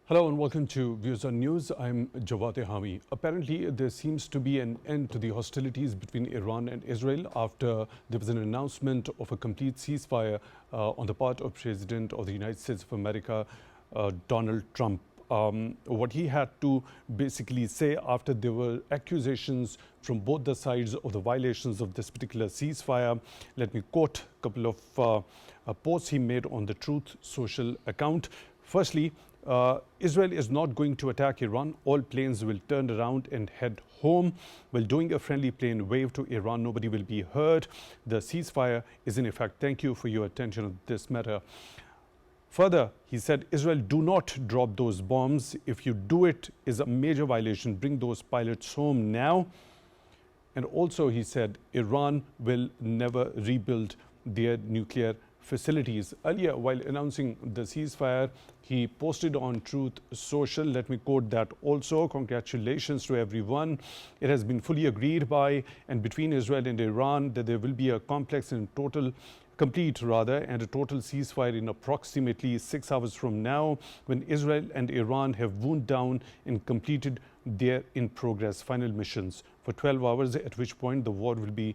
Hello and welcome to Views on News. I'm Jawad Tehami. Apparently, there seems to be an end to the hostilities between Iran and Israel after there was an announcement of a complete ceasefire on the part of President of the United States of America, Donald Trump. What he had to basically say after there were accusations from both the sides of the violations of this particular ceasefire. Let me quote a couple of posts he made on the Truth Social account. Firstly, Israel is not going to attack Iran. All planes will turn around and head home. While doing a friendly plane wave to Iran, nobody will be hurt. The ceasefire is in effect. Thank you for your attention on this matter. Further, he said, Israel, do not drop those bombs. If you do it, is a major violation. Bring those pilots home now. And also, he said, Iran will never rebuild their nuclear facilities. Earlier, while announcing the ceasefire, he posted on Truth Social. Let me quote that also. Congratulations to everyone. It has been fully agreed by and between Israel and Iran that there will be a complete and a total ceasefire in approximately 6 hours from now, when Israel and Iran have wound down and completed their in-progress final missions for 12 hours, at which point the war will be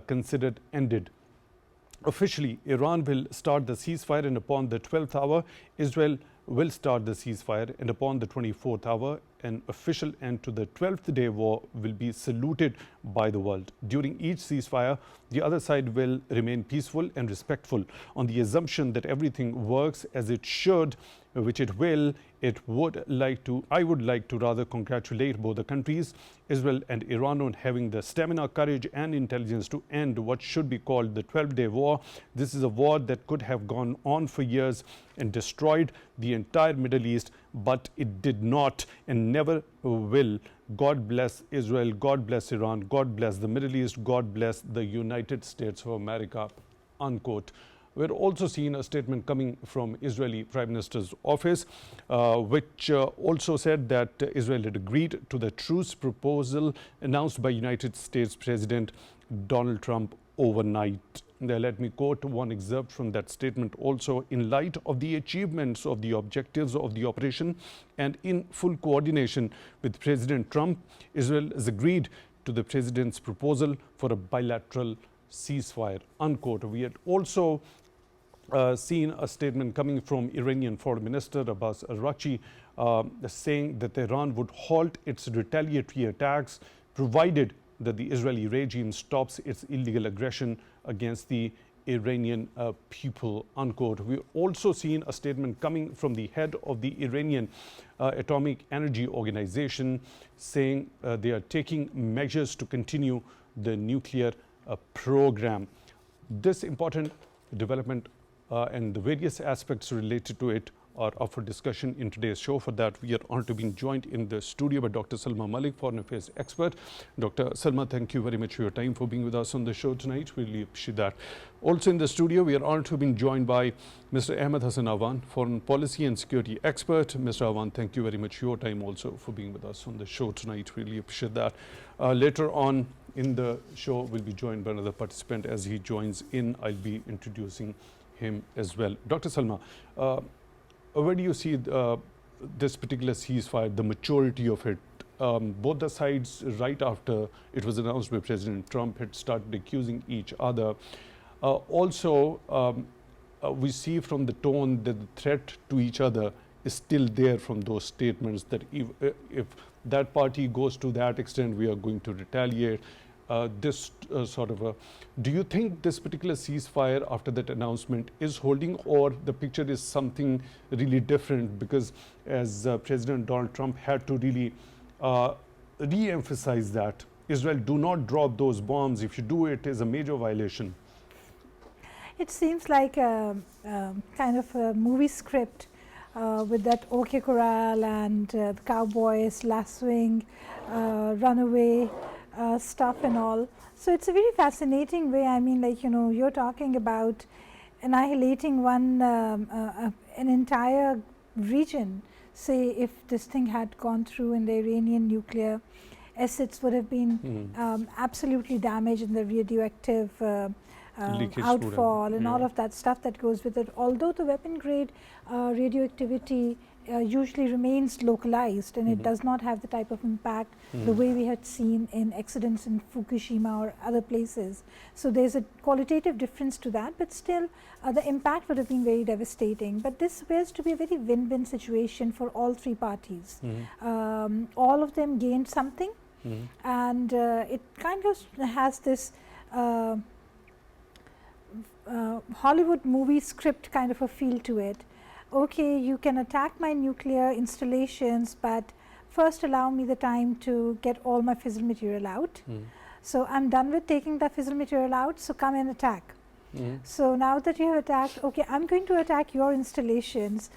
considered ended. Officially, Iran will start the ceasefire, and upon the 12th hour, Israel will start the ceasefire, and upon the 24th hour, an official end to the 12th day war will be saluted by the world. During each ceasefire, the other side will remain peaceful and respectful. On the assumption that everything works as it should, which it will, I would like to rather congratulate both the countries, Israel and Iran, on having the stamina, courage and intelligence to end what should be called the 12-day war. This is a war that could have gone on for years and destroyed the entire Middle East, but it did not and never will. God bless Israel, God bless Iran, God bless the Middle East, God bless the United States of America, unquote. We're also seeing a statement coming from Israeli Prime Minister's office, which also said that Israel had agreed to the truce proposal announced by United States President Donald Trump overnight. Now, let me quote one excerpt from that statement also. In light of the achievements of the objectives of the operation and in full coordination with President Trump, Israel has agreed to the President's proposal for a bilateral ceasefire, unquote. We had also seen a statement coming from Iranian Foreign Minister Abbas Araghchi saying that Iran would halt its retaliatory attacks provided that the Israeli regime stops its illegal aggression against the Iranian people, unquote. We've also seen a statement coming from the head of the Iranian Atomic Energy Organization saying they are taking measures to continue the nuclear program. This important development and the various aspects related to it are up for discussion in today's show. For that, we are honored to be joined in the studio by Dr. Salma Malik, foreign affairs expert. Dr. Salma, thank you very much for your time, for being with us on the show tonight. Really appreciate that. Also in the studio, we are honored to be joined by Mr. Ahmed Hassan Awan, foreign policy and security expert. Mr. Awan, thank you very much for your time also for being with us on the show tonight. Really appreciate that. Later on in the show, we'll be joined by another participant. As he joins in, I'll be introducing him as well. Dr. Salma, where do you see this particular ceasefire, the maturity of it? Both the sides, right after it was announced by President Trump, had started accusing each other. We see from the tone that the threat to each other is still there from those statements, that if that party goes to that extent, we are going to retaliate. Do you think this particular ceasefire after that announcement is holding, or the picture is something really different? Because as President Donald Trump had to really re-emphasize that Israel, do not drop those bombs. If you do, it is a major violation. It seems like a kind of a movie script with that OK Corral and the cowboys lassoing, runaway stuff and all. So it's a very fascinating way. I mean, like, you're talking about annihilating an entire region. Say if this thing had gone through and the Iranian nuclear assets would have been absolutely damaged, and the radioactive outfall and all of that stuff that goes with it. Although the weapon grade radioactivity usually remains localized, and it does not have the type of impact the way we had seen in accidents in Fukushima or other places. So there's a qualitative difference to that, but still the impact would have been very devastating. But this appears to be a very win-win situation for all three parties. All of them gained something, and it kind of has this Hollywood movie script kind of a feel to it. Okay, you can attack my nuclear installations, but first allow me the time to get all my fissile material out. So I'm done with taking the fissile material out, so come and attack. So now that you have attacked, okay, I'm going to attack your installations,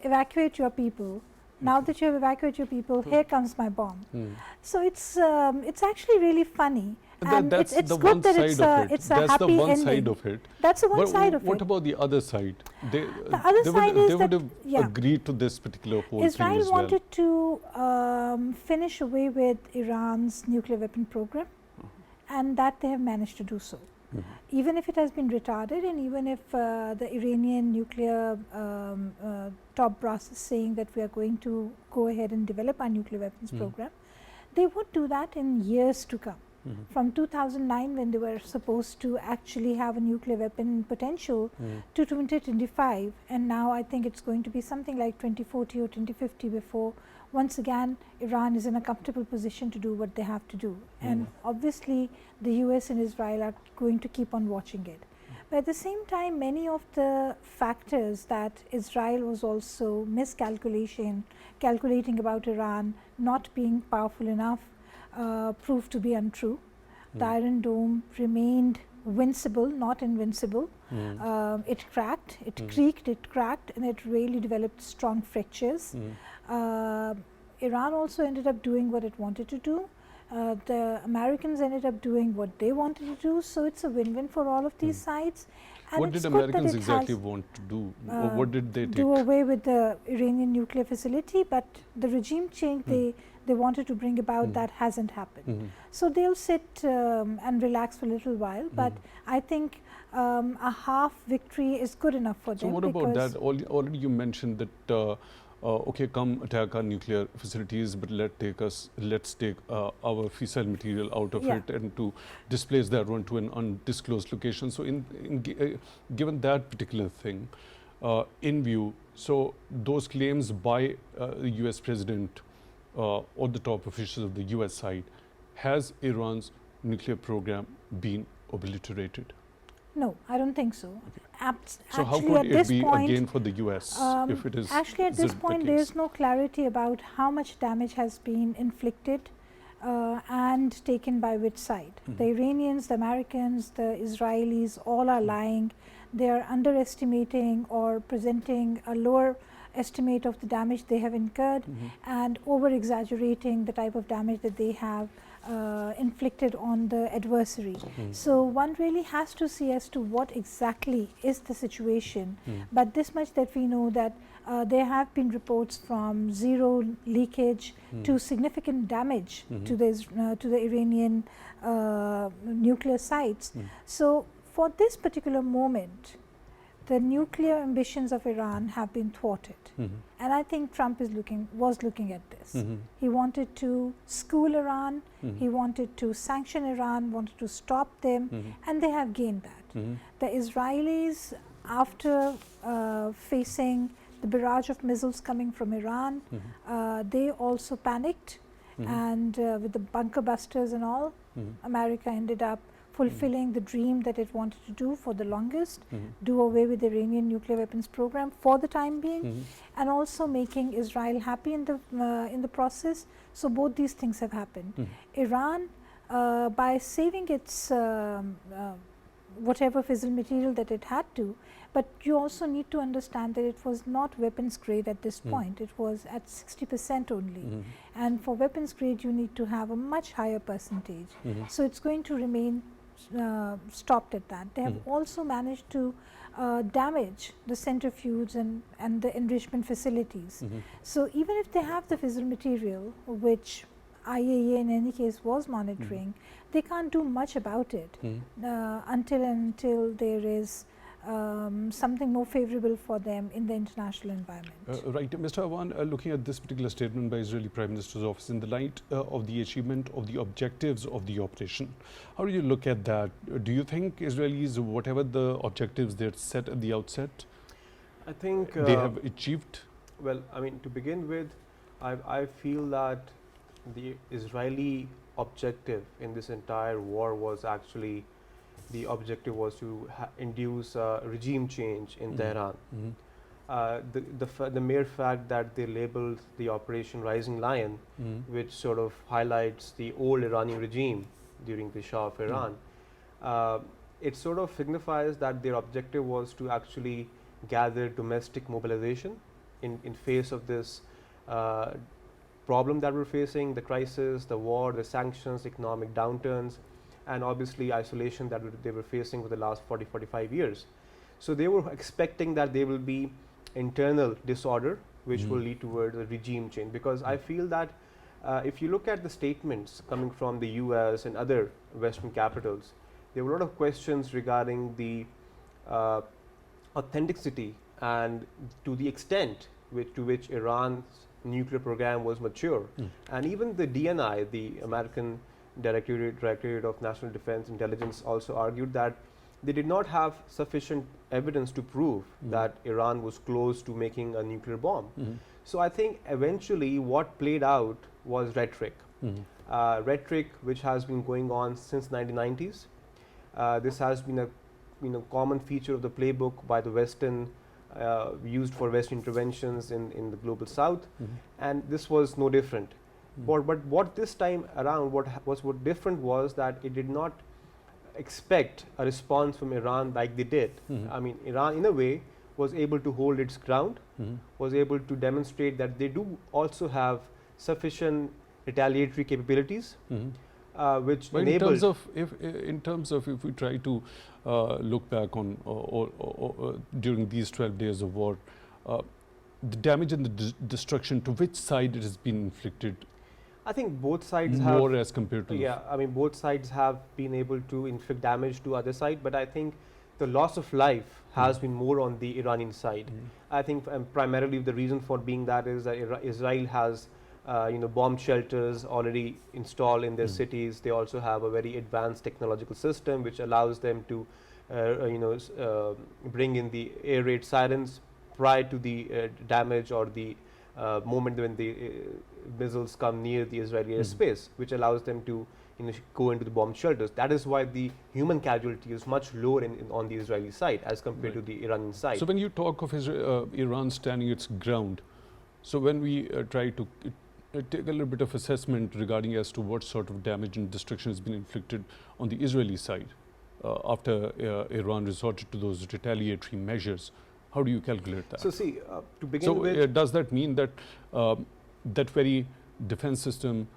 evacuate your people. Now that you have evacuated your people, here comes my bomb. So it's actually really funny. And that's it's the good one that side it's of a it. That's happy the one ending. side of it. That's the one side of it. What about the other side? The other side is they would that, have agreed to this particular whole thing Israel as well. wanted to finish away with Iran's nuclear weapon program, and that they have managed to do so. Even if it has been retarded, and even if the Iranian nuclear top brass is saying that we are going to go ahead and develop our nuclear weapons program, they would do that in years to come. From 2009, when they were supposed to actually have a nuclear weapon potential, to 2025, and now I think it's going to be something like 2040 or 2050 before once again Iran is in a comfortable position to do what they have to do. And obviously the US and Israel are going to keep on watching it. But at the same time, many of the factors that Israel was also calculating about Iran not being powerful enough proved to be untrue. The Iron Dome remained vincible, not invincible. It cracked, it creaked, it cracked, and it really developed strong fractures. Iran also ended up doing what it wanted to do. The Americans ended up doing what they wanted to do. So it's a win-win for all of these sides. And what did Americans exactly want to do? Or what did they take? Do away with the Iranian nuclear facility, but the regime change they wanted to bring about, that hasn't happened. So they'll sit and relax for a little while, but I think a half victory is good enough for them. So what about that? Already you mentioned that okay, come attack our nuclear facilities, but let's take our fissile material out of it and to displace that one to an undisclosed location. So given that particular thing in view, so those claims by the US president or the top officials of the US side, has Iran's nuclear program been obliterated? No, I don't think so. So how could it be again for the US if it is? Actually, at this point, there is no clarity about how much damage has been inflicted and taken by which side. The Iranians, the Americans, the Israelis, all are lying. They are underestimating or presenting a lower estimate of the damage they have incurred and over exaggerating the type of damage that they have inflicted on the adversary. So one really has to see as to what exactly is the situation. But this much that we know, that there have been reports from zero leakage to significant damage to the Iranian nuclear sites. So for this particular moment, the nuclear ambitions of Iran have been thwarted. And I think Trump was looking at this. He wanted to school Iran, he wanted to sanction Iran, wanted to stop them, and they have gained that. The Israelis, after facing the barrage of missiles coming from Iran, they also panicked, and with the bunker busters and all, America ended up fulfilling the dream that it wanted to do for the longest, do away with the Iranian nuclear weapons program for the time being, and also making Israel happy in the process. So both these things have happened. Iran, by saving its whatever fissile material that it had to, but you also need to understand that it was not weapons grade at this point. It was at 60% only. And for weapons grade, you need to have a much higher percentage. So it's going to remain stopped at that. They have also managed to damage the centrifuges and the enrichment facilities. So even if they have the fissile material, which IAEA in any case was monitoring, they can't do much about it until there is something more favorable for them in the international environment. Right. Mr. Awan, looking at this particular statement by Israeli Prime Minister's office in the light of the achievement of the objectives of the operation, how do you look at that? Do you think Israelis, whatever the objectives they set at the outset, I think they have achieved? Well, I mean, to begin with, I feel that the Israeli objective in this entire war was actually, the objective was to induce regime change in Tehran. The mere fact that they labeled the operation Rising Lion, which sort of highlights the old Iranian regime during the Shah of Iran, it sort of signifies that their objective was to actually gather domestic mobilization in face of this problem that we're facing, the crisis, the war, the sanctions, economic downturns, and obviously isolation that they were facing for the last 40-45 years. So they were expecting that there will be internal disorder which will lead towards a regime change, because I feel that if you look at the statements coming from the US and other Western capitals, there were a lot of questions regarding the authenticity and to the extent to which Iran's nuclear program was mature. And even the DNI, the American Directorate of National Defense Intelligence, also argued that they did not have sufficient evidence to prove that Iran was close to making a nuclear bomb. So I think eventually what played out was rhetoric. Rhetoric which has been going on since 1990s. This has been a common feature of the playbook by the Western, used for Western interventions in the global South, and this was no different. But what this time around, what different was that it did not expect a response from Iran like they did. I mean, Iran in a way was able to hold its ground, was able to demonstrate that they do also have sufficient retaliatory capabilities, which But enabled. in terms of if we try to look back on during these 12 days of war, the damage and the destruction, to which side it has been inflicted? I think both sides have more as compared to I mean, both sides have been able to inflict damage to other side, but I think the loss of life has been more on the Iranian side. I think primarily the reason for being that is that Israel has bomb shelters already installed in their cities. They also have a very advanced technological system which allows them to bring in the air raid sirens prior to the damage or the moment when the missiles come near the Israeli airspace, which allows them to go into the bomb shelters. That is why the human casualty is much lower on the Israeli side as compared to the Iranian side. So when you talk of Iran standing its ground, so when we try to take a little bit of assessment regarding as to what sort of damage and destruction has been inflicted on the Israeli side after Iran resorted to those retaliatory measures, how do you calculate that? So see, to begin with, does that mean that that very defense system,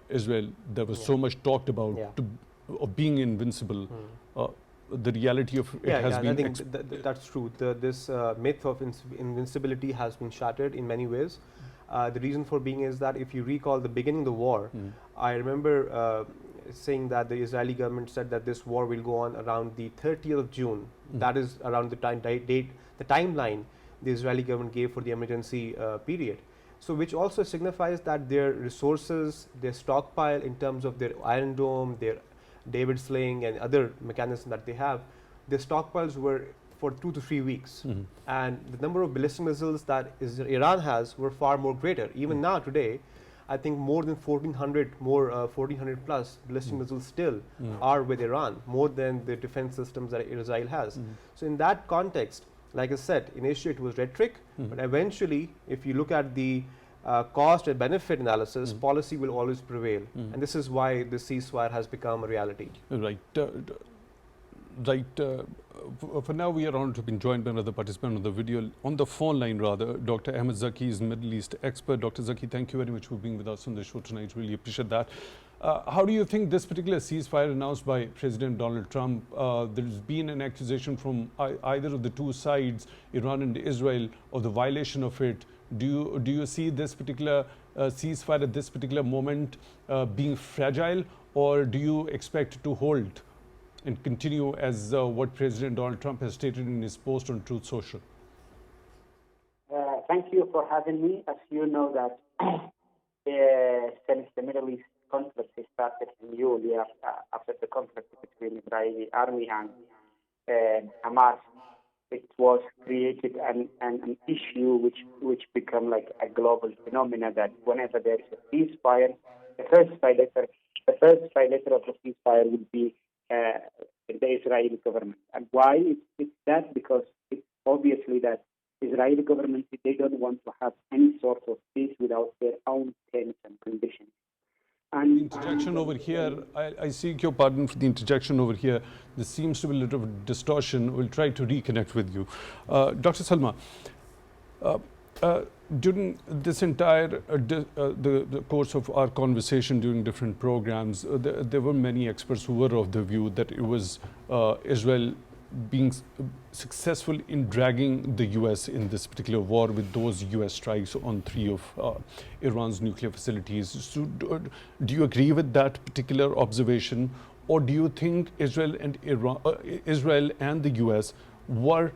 Israel, that was so much talked about of being invincible, the reality of it has been... I think that's true. This myth of invincibility has been shattered in many ways. The reason for being is that if you recall the beginning of the war, I remember saying that the Israeli government said that this war will go on around the 30th of June. That is around the timeline the Israeli government gave for the emergency period. So which also signifies that their resources, their stockpile in terms of their Iron Dome, their David sling and other mechanisms that they have, their stockpiles were for 2 to 3 weeks. And the number of ballistic missiles that Iran has were far more greater. Even now today, I think more than 1,400 plus ballistic missiles still are with Iran, more than the defense systems that Israel has. So in that context, like I said, initially it was rhetoric, but eventually, if you look at the cost and benefit analysis, policy will always prevail. And this is why the ceasefire has become a reality. Right. For now, we are honored to be joined by another participant on the video, on the phone line rather. Dr. Ahmed Zaki is Middle East expert. Dr. Zaki, thank you very much for being with us on the show tonight. Really appreciate that. How do you think this particular ceasefire announced by President Donald Trump, there's been an accusation from either of the two sides, Iran and Israel, of the violation of it. Do you see this particular ceasefire at this particular moment being fragile, or do you expect it to hold? and continue as what President Donald Trump has stated in his post on Truth Social? Thank you for having me. As you know that since the Middle East conflict started in July after the conflict between Israeli army and Hamas, it was created an issue which become like a global phenomena that whenever there is a ceasefire, the first violator of the ceasefire would be the Israeli government. And why? It's that because it's obviously that Israeli government, they don't want to have any sort of peace without their own terms and conditions. And interjection over here, I seek your pardon for the interjection over here. There seems to be a little bit of distortion. We'll try to reconnect with you. Dr. Salma, during this entire the course of our conversation during different programs, there were many experts who were of the view that it was Israel being successful in dragging the US in this particular war with those US strikes on 3 of Iran's nuclear facilities. So do you agree with that particular observation, or do you think Israel and the US were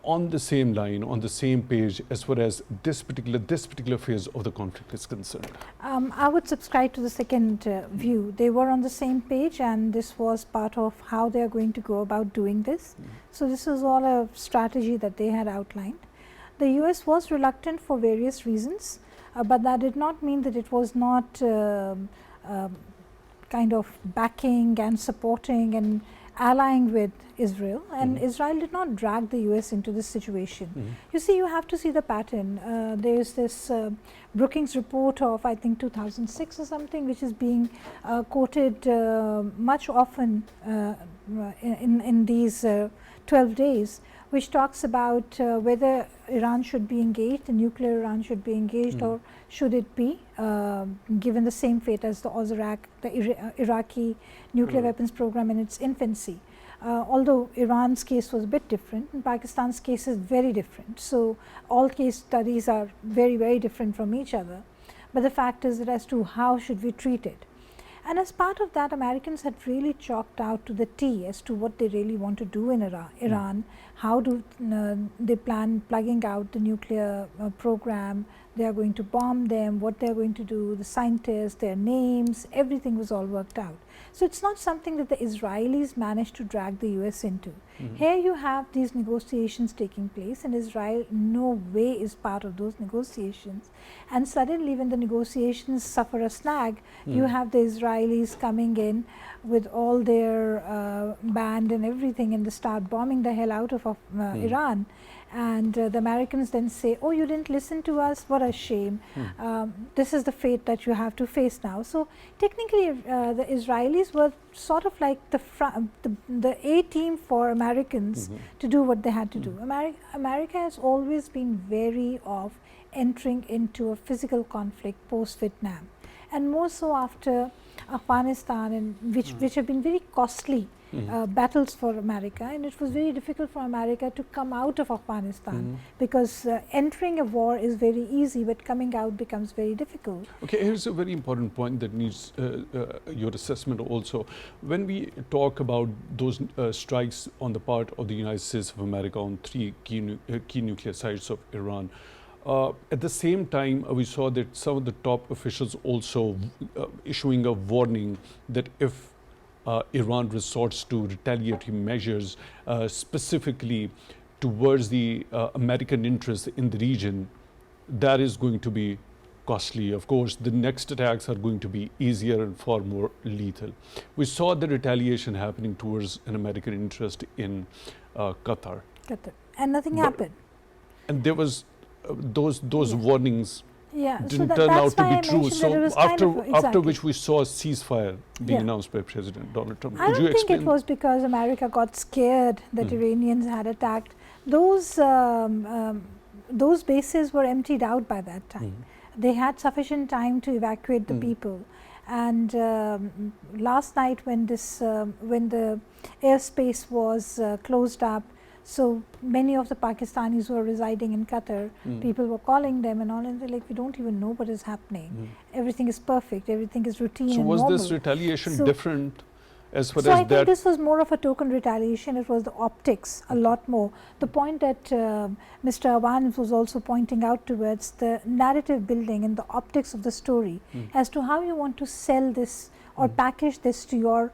on the same line, on the same page as far as this particular phase of the conflict is concerned? I would subscribe to the second view. They were on the same page, and this was part of how they are going to go about doing this. So this was all a strategy that they had outlined. The US was reluctant for various reasons, but that did not mean that it was not kind of backing and supporting and allying with Israel, and Israel did not drag the US into this situation. You see, you have to see the pattern. There is this Brookings report of, I think, 2006 or something, which is being quoted much often in these 12 days, which talks about whether Iran should be engaged, the nuclear Iran should be engaged, or should it be given the same fate as the Iraqi nuclear weapons program in its infancy. Although Iran's case was a bit different, and Pakistan's case is very different. So all case studies are very, very different from each other. But the fact is that as to how should we treat it. And as part of that, Americans had really chalked out to the T as to what they really want to do in Iran. How do they plan plugging out the nuclear program? They are going to bomb them, what they are going to do, the scientists, their names, everything was all worked out. So it's not something that the Israelis managed to drag the US into. Here you have these negotiations taking place, and Israel no way is part of those negotiations. And suddenly when the negotiations suffer a snag, you have the Israelis coming in with all their band and everything, and they start bombing the hell out of Iran. And the Americans then say, oh, you didn't listen to us, what a shame. This is the fate that you have to face now. So technically the Israelis were sort of like the A team for Americans to do what they had to do. America has always been wary of entering into a physical conflict post-Vietnam, and more so after Afghanistan, and which have been very costly battles for America, and it was very difficult for America to come out of Afghanistan because entering a war is very easy, but coming out becomes very difficult. Okay, here's a very important point that needs your assessment also. When we talk about those strikes on the part of the United States of America on 3 key nuclear sites of Iran, at the same time, we saw that some of the top officials also issuing a warning that if Iran resorts to retaliatory measures, specifically towards the American interests in the region, that is going to be costly. Of course, the next attacks are going to be easier and far more lethal. We saw the retaliation happening towards an American interest in Qatar. And nothing happened. And there was those warnings didn't so turn out to be true. So after which we saw a ceasefire being announced by President Donald Trump. I don't think it was because America got scared that Iranians had attacked. Those bases were emptied out by that time. They had sufficient time to evacuate the people. And last night when the airspace was closed up, so many of the Pakistanis who are residing in Qatar, people were calling them and all, and they're like, we don't even know what is happening. Everything is perfect, everything is routine and normal. So was this retaliation different as far So as I that, think this was more of a token retaliation. It was the optics a lot more. The point that Mr. Awan was also pointing out towards the narrative building and the optics of the story as to how you want to sell this or package this to your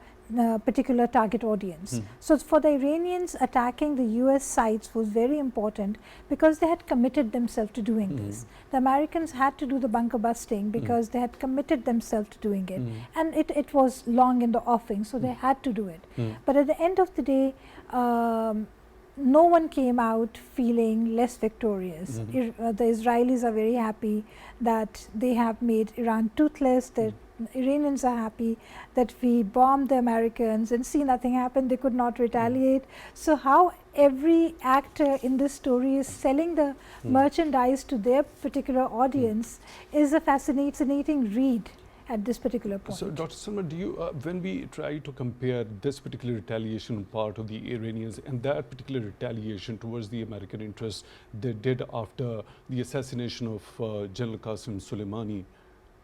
particular target audience. So for the Iranians, attacking the US sites was very important because they had committed themselves to doing this. The Americans had to do the bunker busting because they had committed themselves to doing it, and it was long in the offing, so they had to do it. But at the end of the day, no one came out feeling less victorious. The Israelis are very happy that they have made Iran toothless. The Iranians are happy that we bombed the Americans and see nothing happen. They could not retaliate. So how every actor in this story is selling the merchandise to their particular audience is a fascinating read at this particular point. So, Dr. Salma, do you, when we try to compare this particular retaliation part of the Iranians and that particular retaliation towards the American interests they did after the assassination of General Qasem Soleimani,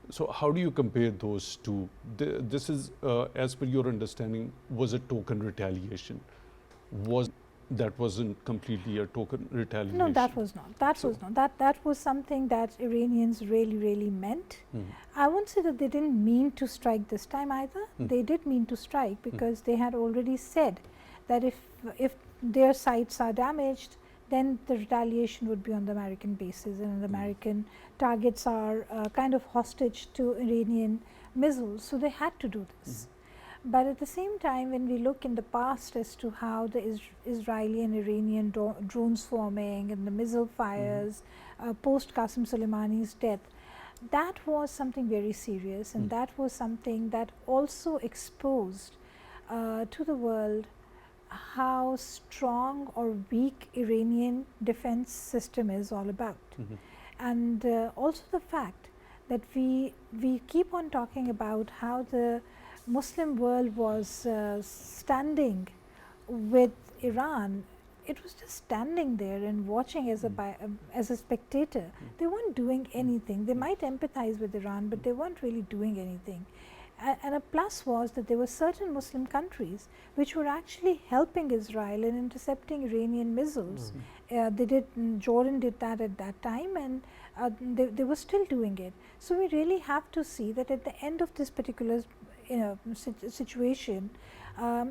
so how do you compare those two? This is, as per your understanding, was a token retaliation. That wasn't completely a token retaliation? No, that was not. That was not. That was something that Iranians really meant. I won't say that they didn't mean to strike this time either. They did mean to strike because they had already said that if their sites are damaged, then the retaliation would be on the American bases, and the American targets are kind of hostage to Iranian missiles, so they had to do this. But at the same time, when we look in the past as to how the Israeli and Iranian drones forming and the missile fires post Qasem Soleimani's death, that was something very serious, and that was something that also exposed to the world how strong or weak Iranian defense system is all about. And also the fact that we keep on talking about how the Muslim world was standing with Iran. It was just standing there and watching as a spectator. They weren't doing anything. They might empathize with Iran, but they weren't really doing anything. And a plus was that there were certain Muslim countries which were actually helping Israel in intercepting Iranian missiles. Jordan did that at that time, and they were still doing it. So we really have to see that at the end of this particular situation,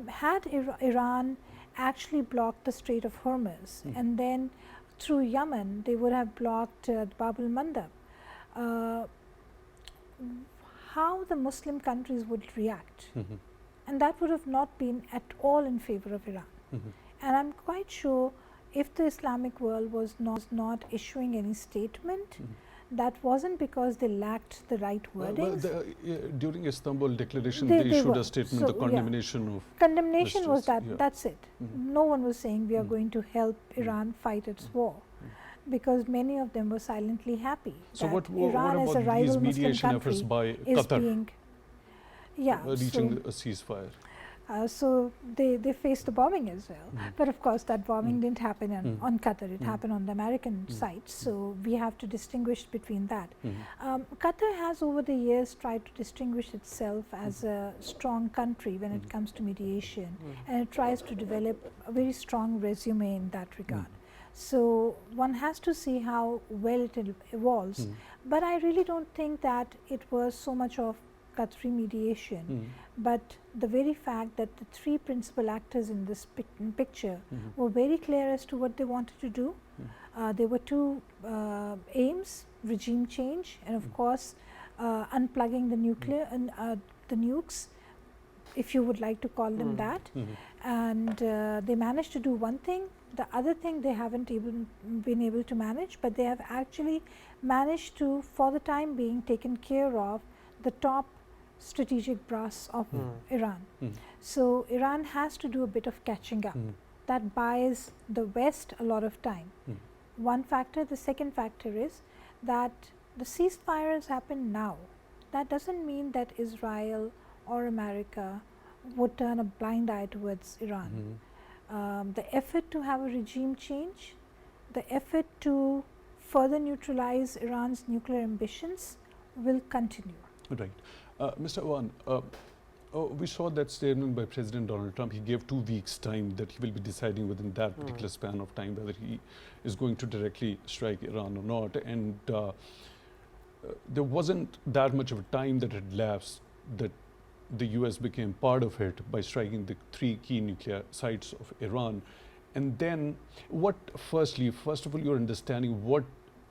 had Iran actually blocked the Strait of Hormuz, and then through Yemen they would have blocked Bab al-Mandab, how the Muslim countries would react, and that would have not been at all in favor of Iran. And I'm quite sure if the Islamic world was not issuing any statement, that wasn't because they lacked the right wordings. During Istanbul declaration, they issued a statement, so the condemnation of condemnation was that, that's it. No one was saying we are going to help Iran fight its war, because many of them were silently happy. So that what Iran about as a rival these Muslim mediation country efforts by is Qatar being, reaching a ceasefire? So they faced the bombing as well, but of course that bombing didn't happen on Qatar, it happened on the American side, so we have to distinguish between that. Qatar has over the years tried to distinguish itself as a strong country when it comes to mediation, and it tries to develop a very strong resume in that regard. So one has to see how well it evolves, but I really don't think that it was so much of Qatari mediation, but the very fact that the three principal actors in this picture were very clear as to what they wanted to do. There were two aims: regime change, and of course unplugging the nuclear and the nukes, if you would like to call them that. And they managed to do one thing. The other thing they haven't even been able to manage, but they have actually managed to, for the time being, taken care of the top strategic brass of Iran. So Iran has to do a bit of catching up. That buys the West a lot of time. One factor. The second factor is that the ceasefire has happened now. That doesn't mean that Israel or America would turn a blind eye towards Iran. The effort to have a regime change, the effort to further neutralize Iran's nuclear ambitions will continue. Right. Mr. Awan, We saw that statement by President Donald Trump. He gave 2 weeks time that he will be deciding within that particular span of time whether he is going to directly strike Iran or not. And there wasn't that much of a time that had lapsed that the US became part of it by striking the 3 key nuclear sites of Iran. And then first of all, your understanding, what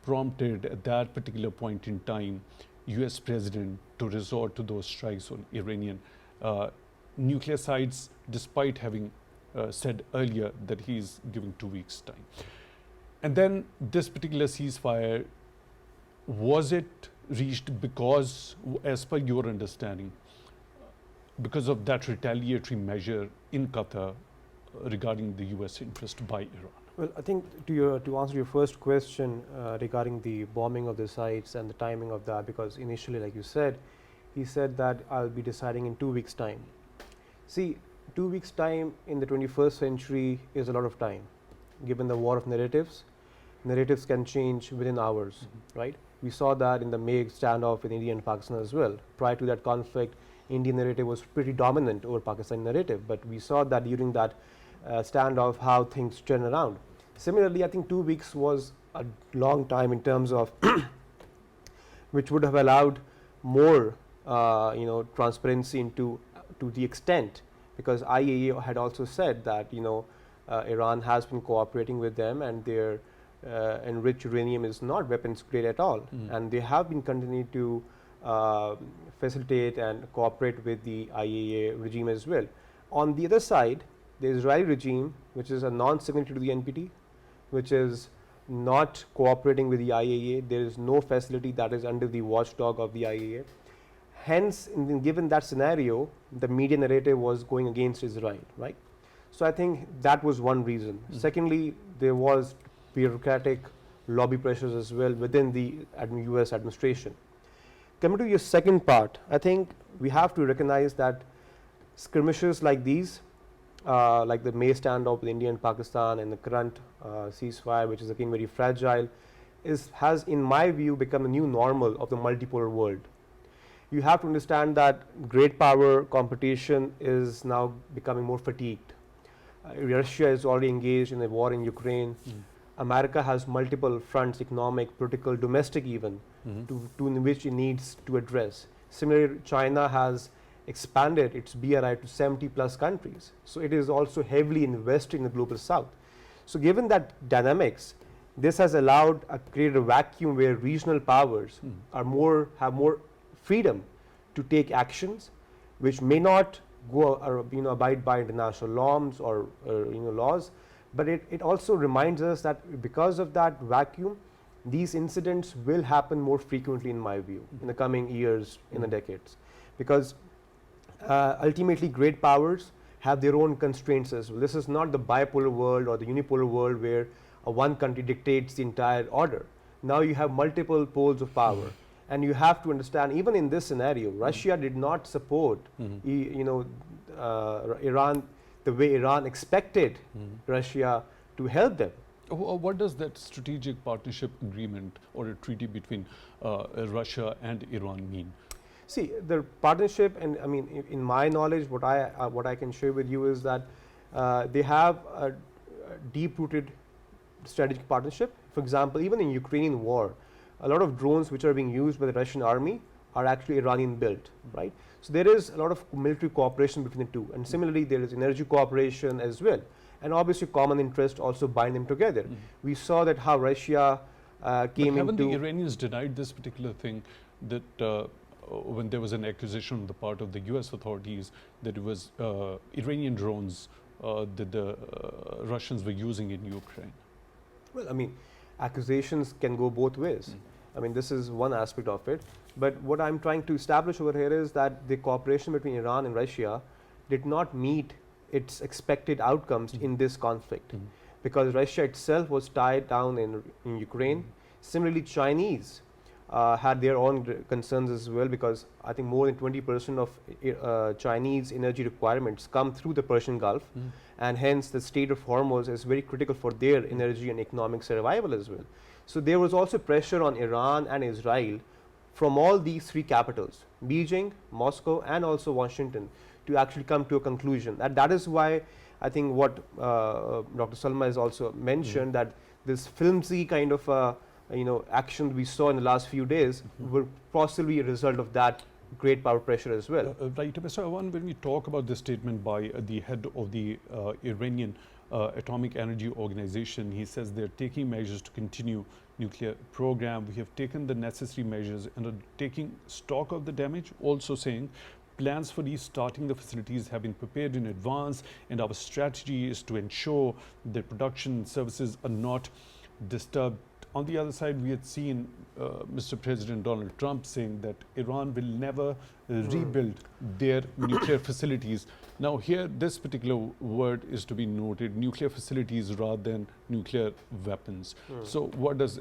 prompted at that particular point in time US president to resort to those strikes on Iranian nuclear sites, despite having said earlier that he's giving 2 weeks time. And then this particular ceasefire, was it reached because, as per your understanding, because of that retaliatory measure in Qatar regarding the US interest by Iran? Well, I think to answer your first question regarding the bombing of the sites and the timing of that, because initially, like you said, he said that I'll be deciding in 2 weeks' time. See, 2 weeks' time in the 21st century is a lot of time. Given the war of narratives, narratives can change within hours, right? We saw that in the May standoff with India and Pakistan as well. Prior to that conflict, Indian narrative was pretty dominant over Pakistan narrative, but we saw that during that standoff how things turn around. Similarly, I think 2 weeks was a long time in terms of which would have allowed more transparency into to the extent, because IAEA had also said that Iran has been cooperating with them and their enriched uranium is not weapons grade at all, and they have been continuing to facilitate and cooperate with the IAEA regime as well. On the other side, the Israeli regime, which is a non-signatory to the NPT, which is not cooperating with the IAEA, there is no facility that is under the watchdog of the IAEA. Hence, given that scenario, the media narrative was going against Israel, right? So I think that was one reason. Secondly, there was bureaucratic lobby pressures as well within the US administration. Coming to your second part, I think we have to recognize that skirmishes like these, like the May standoff with India and Pakistan and the current ceasefire, which is again very fragile, has in my view become a new normal of the multipolar world. You have to understand that great power competition is now becoming more fatigued. Russia is already engaged in a war in Ukraine. America has multiple fronts, economic, political, domestic even, to in which it needs to address. Similarly, China has expanded its BRI to 70 plus countries. So it is also heavily invested in the global south. So given that dynamics, this has allowed created a vacuum where regional powers have more freedom to take actions which may not go abide by international norms or laws, but it also reminds us that because of that vacuum, these incidents will happen more frequently in my view in the coming years, in the decades, because ultimately great powers have their own constraints as well. This is not the bipolar world or the unipolar world where one country dictates the entire order. Now you have multiple poles of power. And you have to understand, even in this scenario, Russia did not support, Iran the way Iran expected Russia to help them. What does that strategic partnership agreement or a treaty between Russia and Iran mean? See, the partnership, and I mean, in my knowledge, what I can share with you is that they have a deep-rooted strategic partnership. For example, even in Ukrainian war, a lot of drones which are being used by the Russian army are actually Iranian built, right? So there is a lot of military cooperation between the two, and similarly there is energy cooperation as well, and obviously common interest also bind them together. We saw that how Russia came haven't into. the Iranians denied this particular thing, that when there was an accusation on the part of the US authorities that it was Iranian drones that the Russians were using in Ukraine? Well, I mean, accusations can go both ways. I mean, this is one aspect of it. But what I'm trying to establish over here is that the cooperation between Iran and Russia did not meet its expected outcomes in this conflict, because Russia itself was tied down in Ukraine. Similarly, Chinese had their own concerns as well, because I think more than 20% of Chinese energy requirements come through the Persian Gulf, and hence the Strait of Hormuz is very critical for their energy and economic survival as well. So there was also pressure on Iran and Israel from all these three capitals Beijing, Moscow, and also Washington to actually come to a conclusion. That is why I think what Dr. Salma has also mentioned, that this flimsy kind of action we saw in the last few days will possibly be a result of that great power pressure as well. Right, Mr. Awan, when we talk about this statement by the head of the Iranian Atomic Energy Organization, he says they're taking measures to continue nuclear program. We have taken the necessary measures and are taking stock of the damage, also saying plans for restarting the facilities have been prepared in advance, and our strategy is to ensure that production services are not disturbed. On the other side, we had seen Mr. President Donald Trump saying that Iran will never rebuild their nuclear facilities. Now here, this particular word is to be noted, nuclear facilities rather than nuclear weapons. So what does,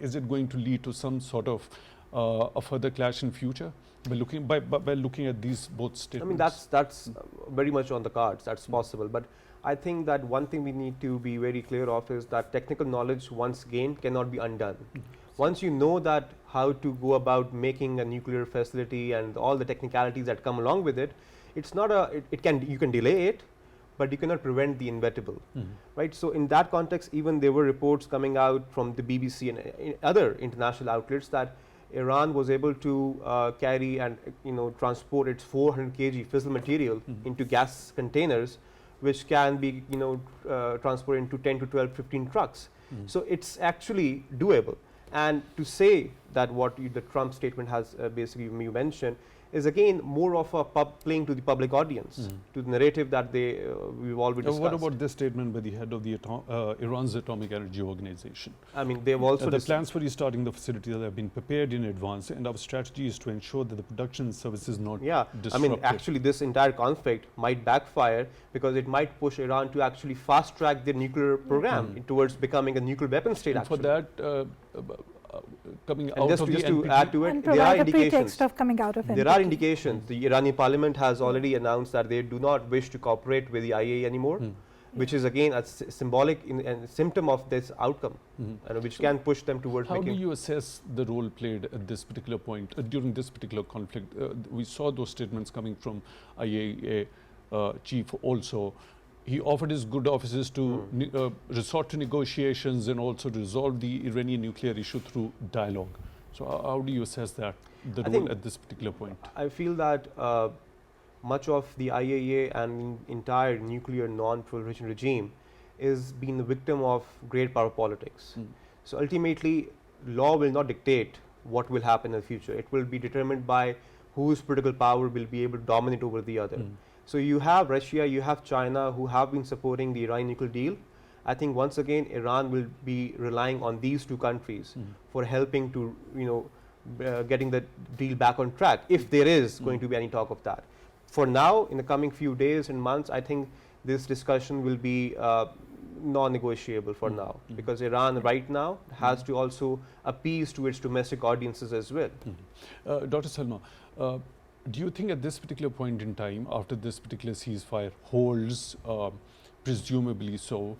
is it going to lead to some sort of a further clash in future by looking at these both statements? I mean, that's very much on the cards, that's possible. But I think that one thing we need to be very clear of is that technical knowledge once gained cannot be undone. Once you know that how to go about making a nuclear facility and all the technicalities that come along with it, it's not you can delay it, but you cannot prevent the inevitable, right? So in that context, even there were reports coming out from the BBC and other international outlets that Iran was able to carry and transport its 400 kg fissile material into gas containers, which can be transported into 10 to 12, 15 trucks. So it's actually doable. And to say that what the Trump statement has basically you mentioned is again more of a playing to the public audience, to the narrative that we've already discussed. What about this statement by the head of the Iran's Atomic Energy Organization? I mean, they've also the plans for restarting the facilities have been prepared in advance, and our strategy is to ensure that the production service is not disrupted. I mean, actually this entire conflict might backfire because it might push Iran to actually fast track their nuclear program towards becoming a nuclear weapon state. And for that, coming and out just of to the just to NPT, add to it, and there are provide a indications. pretext of coming out of There are indications. The Iranian parliament has already announced that they do not wish to cooperate with the IAEA anymore, which is again a symbolic and symptom of this outcome, and which can push them towards How making. do you assess the role played at this particular point, during this particular conflict? We saw those statements coming from IAEA chief also. He offered his good offices to resort to negotiations and also resolve the Iranian nuclear issue through dialogue. So how do you assess that, the role at this particular point? I feel that much of the IAEA and entire nuclear non-proliferation regime is being the victim of great power politics. So ultimately, law will not dictate what will happen in the future. It will be determined by whose political power will be able to dominate over the other. So you have Russia, you have China, who have been supporting the Iran nuclear deal. I think once again Iran will be relying on these two countries for helping to getting the deal back on track, if there is going to be any talk of that. For now, in the coming few days and months, I think this discussion will be non-negotiable for now, because Iran right now has to also appease to its domestic audiences as well. Dr. Salma, do you think at this particular point in time, after this particular ceasefire holds, presumably so,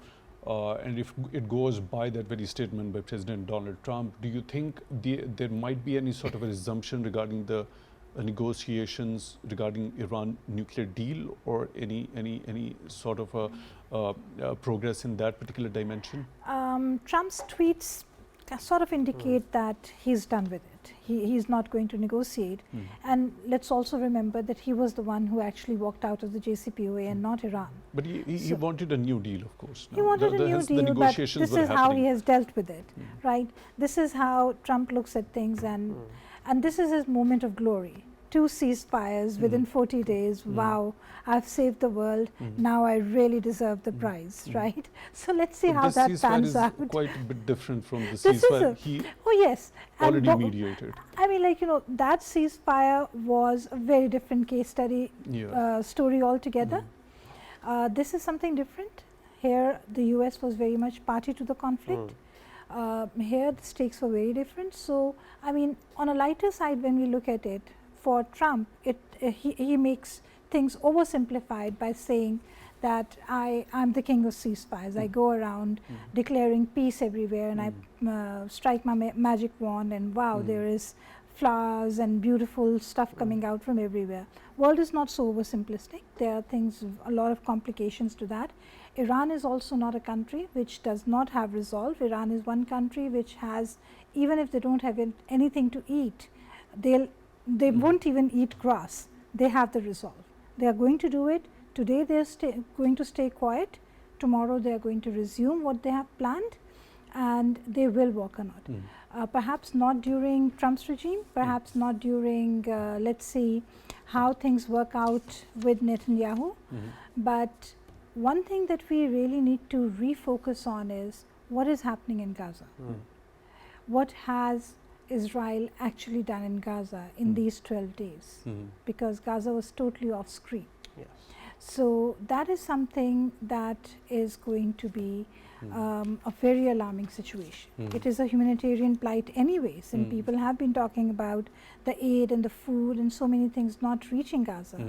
and if it goes by that very statement by President Donald Trump, do you think there might be any sort of a resumption regarding the negotiations regarding Iran nuclear deal, or any sort of a progress in that particular dimension? Trump's tweets sort of indicate that he's done with it. He's not going to negotiate. And let's also remember that he was the one who actually walked out of the JCPOA and not Iran. But he wanted a new deal, of course. He wanted a new deal, but this is how he has dealt with it, right? This is how Trump looks at things, and this is his moment of glory. 2 ceasefires within 40 days. Wow, I've saved the world. Now I really deserve the prize, right? So let's see how that pans out. This ceasefire is quite a bit different from the ceasefire he already mediated. I mean, that ceasefire was a very different case study story altogether. This is something different. Here, the US was very much party to the conflict. Here, the stakes were very different. So, I mean, on a lighter side, when we look at it, for Trump, he makes things oversimplified by saying that I'm the king of ceasefires. I go around declaring peace everywhere, and I strike my magic wand, and wow, there is flowers and beautiful stuff coming out from everywhere. World is not so oversimplistic. There are things, a lot of complications to that. Iran is also not a country which does not have resolve. Iran is one country which has, even if they don't have anything to eat, they won't even eat grass. They have the resolve. They are going to do it. Today they are going to stay quiet. Tomorrow they are going to resume what they have planned, and they will work on it. Perhaps not during Trump's regime, perhaps not during, let's see how things work out with Netanyahu. But one thing that we really need to refocus on is what is happening in Gaza. What has Israel actually done in Gaza in these 12 days? Because Gaza was totally off screen. Yes. So that is something that is going to be a very alarming situation. It is a humanitarian plight anyways, and people have been talking about the aid and the food and so many things not reaching Gaza.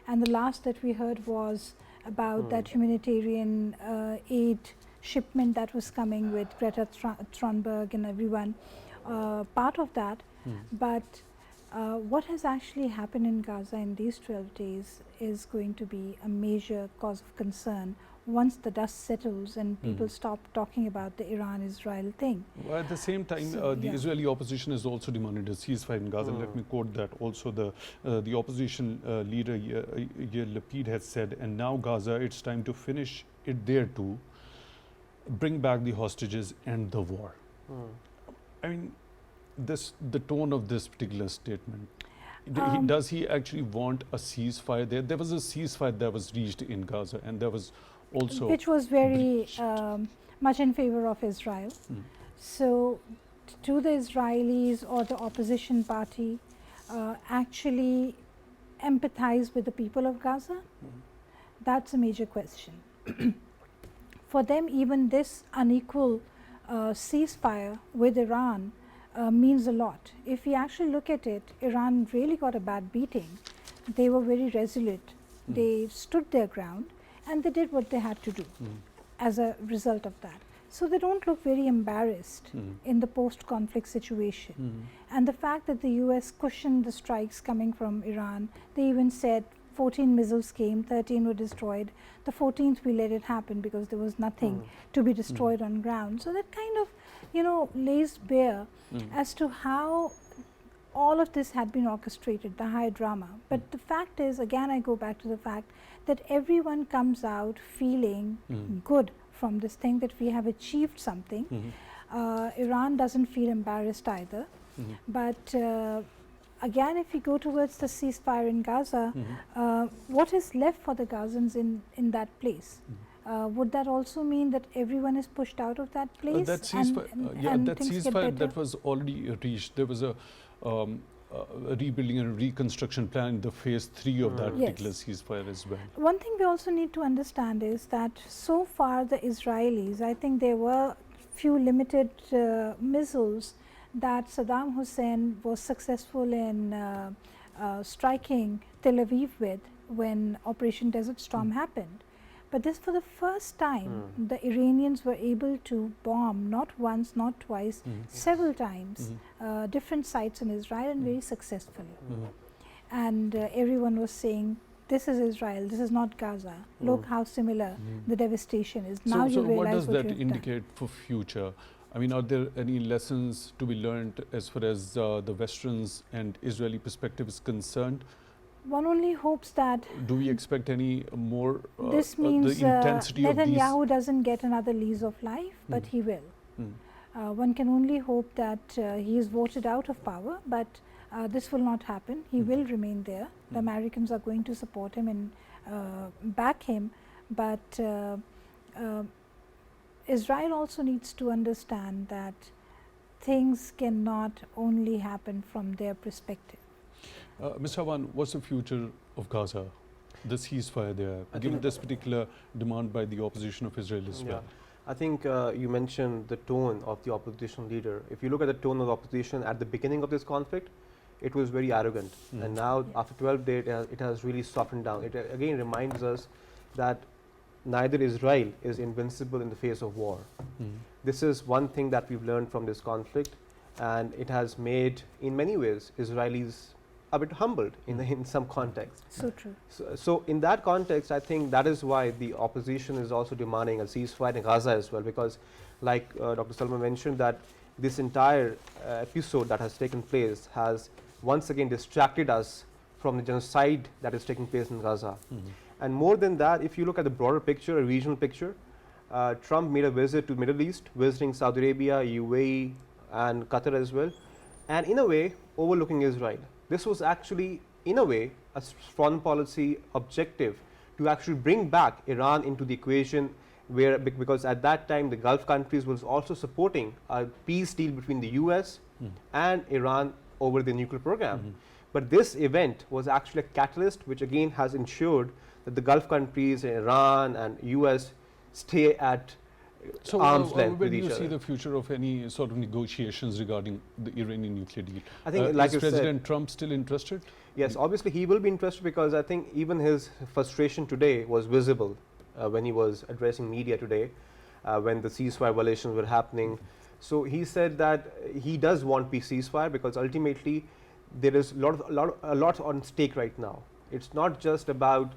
And the last that we heard was about that humanitarian aid shipment that was coming with Greta Thunberg and everyone part of that. But what has actually happened in Gaza in these 12 days is going to be a major cause of concern once the dust settles and people stop talking about the Iran-Israel thing. Well, at the same time, the Israeli opposition has also demanded a ceasefire in Gaza. Let me quote that. Also, the opposition leader Yair Lapid has said, and now Gaza, it's time to finish it there too, bring back the hostages and the war. I mean, the tone of this particular statement, does he actually want a ceasefire there? There was a ceasefire that was reached in Gaza, and there was also which was very much in favor of Israel. So do the Israelis or the opposition party actually empathize with the people of Gaza? That's a major question. For them, even this unequal ceasefire with Iran means a lot. If we actually look at it, Iran really got a bad beating. They were very resolute. They stood their ground and they did what they had to do as a result of that. So they don't look very embarrassed in the post-conflict situation. And the fact that the US cushioned the strikes coming from Iran, they even said 14 missiles came, 13 were destroyed. The 14th we let it happen because there was nothing to be destroyed on ground. So that kind of, lays bare as to how all of this had been orchestrated, the high drama. But the fact is, again, I go back to the fact that everyone comes out feeling good from this thing, that we have achieved something. Iran doesn't feel embarrassed either. But again, if we go towards the ceasefire in Gaza, what is left for the Gazans in that place? Would that also mean that everyone is pushed out of that place? That ceasefire that was already reached, there was a rebuilding and reconstruction plan in the phase 3 of that particular ceasefire as well. One thing we also need to understand is that so far the Israelis, I think there were few limited missiles that Saddam Hussein was successful in striking Tel Aviv with when Operation Desert Storm happened. But this, for the first time, the Iranians were able to bomb not once, not twice, several times, different sites in Israel, and very successfully. And everyone was saying, this is Israel, this is not Gaza. Look how similar the devastation is. Now you realize what does what that indicate for future? I mean, are there any lessons to be learned as far as the Westerns and Israeli perspective is concerned? One only hopes that do we expect any more this means the intensity Netanyahu of doesn't get another lease of life, but he will. One can only hope that he is voted out of power, but this will not happen. He will remain there. The Americans are going to support him and back him, but Israel also needs to understand that things cannot only happen from their perspective. Mr. Awan, what's the future of Gaza, the ceasefire there, given this particular demand by the opposition of Israel as well? I think you mentioned the tone of the opposition leader. If you look at the tone of the opposition at the beginning of this conflict, it was very arrogant. And now, after 12 days, it has really softened down. It again reminds us that neither Israel is invincible in the face of war. This is one thing that we've learned from this conflict. and it has made, in many ways, Israelis a bit humbled in some context. So true. So in that context, I think that is why the opposition is also demanding a ceasefire in Gaza as well, because like Dr. Salma mentioned, that this entire episode that has taken place has once again distracted us from the genocide that is taking place in Gaza. And more than that, if you look at the broader picture, a regional picture, Trump made a visit to Middle East, visiting Saudi Arabia, UAE, and Qatar as well, and in a way overlooking Israel. This was actually, in a way, a foreign policy objective to actually bring back Iran into the equation, where because at that time the Gulf countries was also supporting a peace deal between the US and Iran over the nuclear program. But this event was actually a catalyst which again has ensured that the Gulf countries, Iran and US stay at arm's length where with do each you other. see the future of any sort of negotiations regarding the Iranian nuclear deal? I think, like is you said, President Trump still interested? yes, obviously he will be interested, because I think even his frustration today was visible when he was addressing media today, when the ceasefire violations were happening. So he said that he does want peace ceasefire, because ultimately there is a lot on stake right now. It's not just about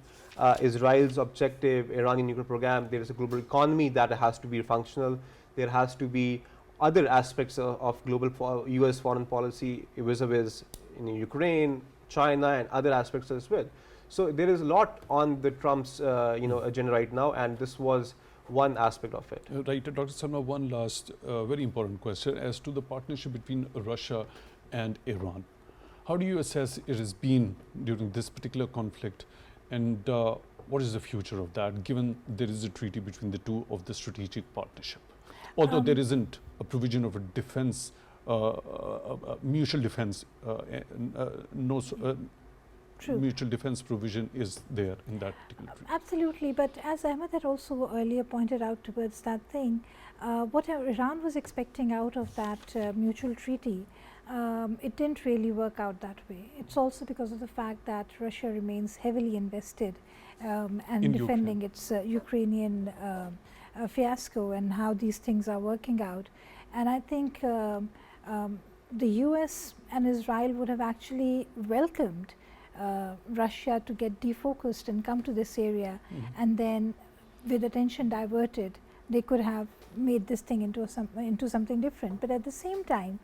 Israel's objective, Iranian nuclear program. There is a global economy that has to be functional. There has to be other aspects of global US foreign policy vis-a-vis in Ukraine, China, and other aspects as well. So there is a lot on the Trump's agenda right now, and this was one aspect of it. Right, Dr. Salma, one last very important question as to the partnership between Russia and Iran. How do you assess it has been during this particular conflict, and what is the future of that, given there is a treaty between the two of the strategic partnership? Although there isn't a provision of a defense, mutual defense, True. mutual defense provision is there in that particular treaty. Absolutely, but as Ahmed had also earlier pointed out towards that thing, what Iran was expecting out of that mutual treaty, it didn't really work out that way. It's also because of the fact that Russia remains heavily invested and In defending its Ukrainian fiasco and how these things are working out. And I think the US and Israel would have actually welcomed Russia to get defocused and come to this area, and then with attention diverted, they could have made this thing into something different. But at the same time,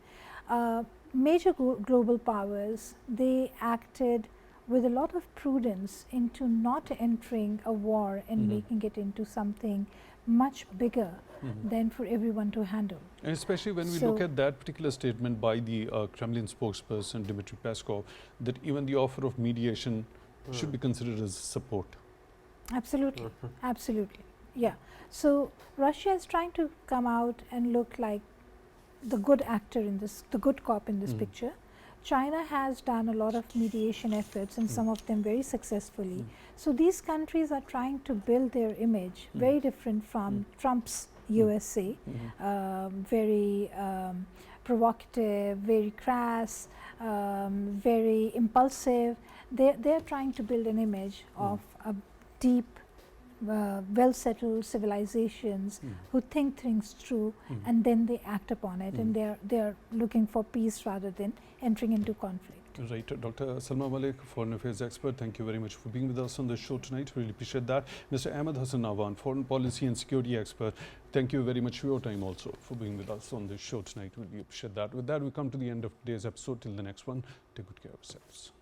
major global powers, they acted with a lot of prudence into not entering a war and making it into something much bigger than for everyone to handle. And especially when we look at that particular statement by the Kremlin spokesperson Dmitry Peskov, that even the offer of mediation should be considered as support. Absolutely, absolutely, yeah. So Russia is trying to come out and look like the good actor in this, the good cop in this picture. China has done a lot of mediation efforts, and some of them very successfully. So these countries are trying to build their image, very different from Trump's USA, very provocative, very crass, very impulsive. They're trying to build an image of a deep, well-settled civilizations who think things through, and then they act upon it, and they're looking for peace rather than entering into conflict. Right, Dr. Salma Malik, Foreign Affairs expert, thank you very much for being with us on the show tonight. Really appreciate that. Mr. Ahmed Hassan Awan, Foreign Policy and Security expert, thank you very much for your time also for being with us on the show tonight. Really appreciate that. With that, we come to the end of today's episode. Till the next one, take good care of yourselves.